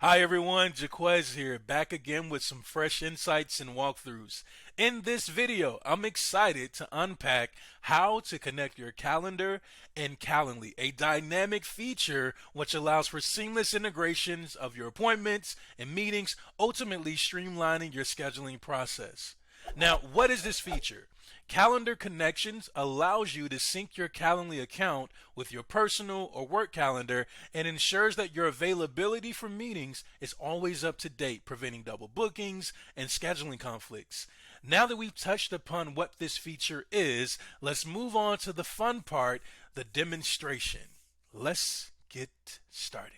Hi everyone, Jaquez here, back again with some fresh insights and walkthroughs. In this video, I'm excited to unpack how to connect your calendar and Calendly, a dynamic feature which allows for seamless integrations of your appointments and meetings, ultimately streamlining your scheduling process. Now, what is this feature? Calendar Connections allows you to sync your Calendly account with your personal or work calendar and ensures that your availability for meetings is always up to date, preventing double bookings and scheduling conflicts. Now that we've touched upon what this feature is, let's move on to the fun part, the demonstration. Let's get started.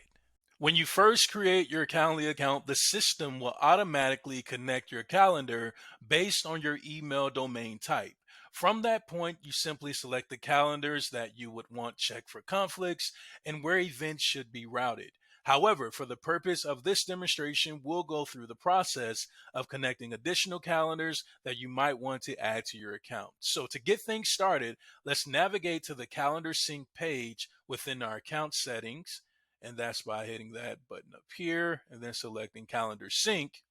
When you first create your Calendly account, the system will automatically connect your calendar based on your email domain type. From that point, you simply select the calendars that you would want checked for conflicts and where events should be routed. However, for the purpose of this demonstration, we'll go through the process of connecting additional calendars that you might want to add to your account. So to get things started, let's navigate to the calendar sync page within our account settings, and that's by hitting that button up here and then selecting calendar sync.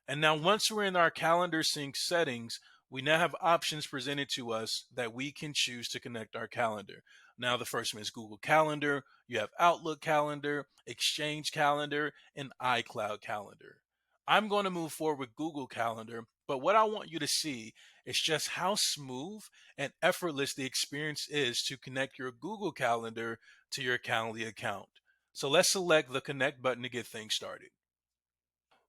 And now once we're in our calendar sync settings, we now have options presented to us that we can choose to connect our calendar. Now the first one is Google Calendar, you have Outlook Calendar, Exchange Calendar, and iCloud Calendar. I'm going to move forward with Google Calendar, but what I want you to see is just how smooth and effortless the experience is to connect your Google Calendar to your Calendly account. So let's select the connect button to get things started.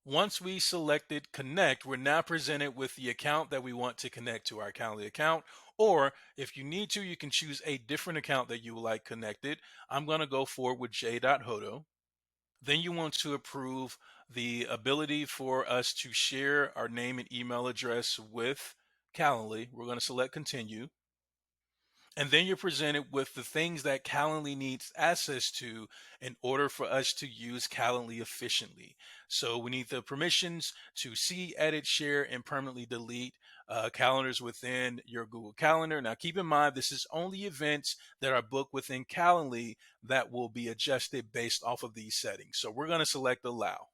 Once we selected connect, we're now presented with the account that we want to connect to our Calendly account. Or if you need to, you can choose a different account that you would like connected. I'm going to go forward with j.hodo. Then you want to approve the ability for us to share our name and email address with Calendly. We're going to select continue. And then you're presented with the things that Calendly needs access to in order for us to use Calendly efficiently. So we need the permissions to see, edit, share, and permanently delete calendars within your Google Calendar. Now, keep in mind, this is only events that are booked within Calendly that will be adjusted based off of these settings. So we're going to select allow.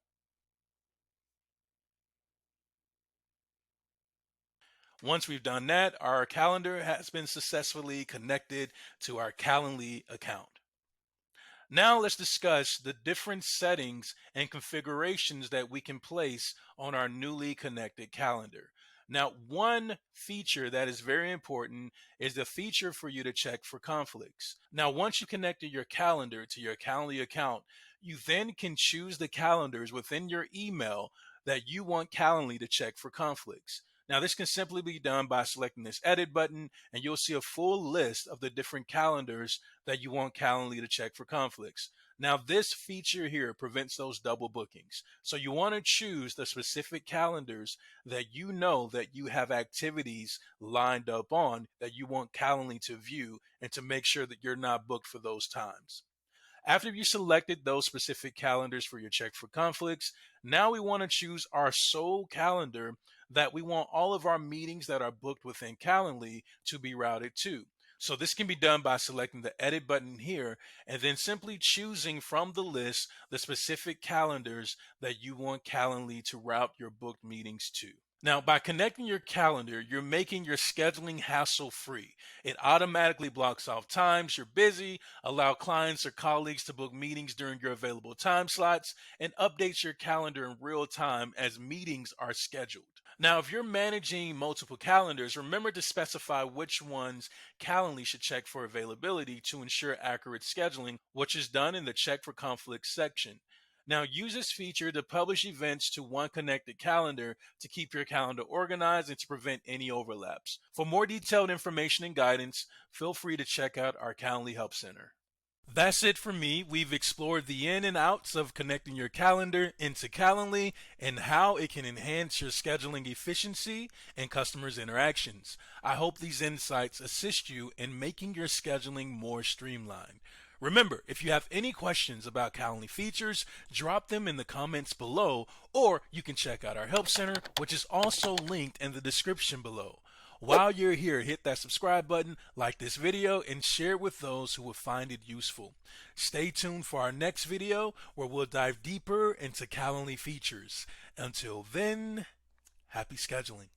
Once we've done that, our calendar has been successfully connected to our Calendly account. Now let's discuss the different settings and configurations that we can place on our newly connected calendar. Now, one feature that is very important is the feature for you to check for conflicts. Now, once you connected your calendar to your Calendly account, you then can choose the calendars within your email that you want Calendly to check for conflicts. Now, this can simply be done by selecting this edit button, and you'll see a full list of the different calendars that you want Calendly to check for conflicts. Now, this feature here prevents those double bookings. So you want to choose the specific calendars that you know that you have activities lined up on that you want Calendly to view and to make sure that you're not booked for those times. After you selected those specific calendars for your check for conflicts, now we want to choose our sole calendar that we want all of our meetings that are booked within Calendly to be routed to. So this can be done by selecting the edit button here and then simply choosing from the list the specific calendars that you want Calendly to route your booked meetings to. Now, by connecting your calendar, you're making your scheduling hassle free. It automatically blocks off times you're busy, allow clients or colleagues to book meetings during your available time slots, and updates your calendar in real time as meetings are scheduled. Now, if you're managing multiple calendars, remember to specify which ones Calendly should check for availability to ensure accurate scheduling, which is done in the Check for Conflicts section. Now, use this feature to publish events to one connected calendar to keep your calendar organized and to prevent any overlaps. For more detailed information and guidance, feel free to check out our Calendly Help Center. That's it for me. We've explored the in and outs of connecting your calendar into Calendly and how it can enhance your scheduling efficiency and customers' interactions. I hope these insights assist you in making your scheduling more streamlined. Remember, if you have any questions about Calendly features, drop them in the comments below, or you can check out our Help Center, which is also linked in the description below. While you're here, hit that subscribe button, like this video, and share it with those who will find it useful. Stay tuned for our next video where we'll dive deeper into Calendly features. Until then, happy scheduling.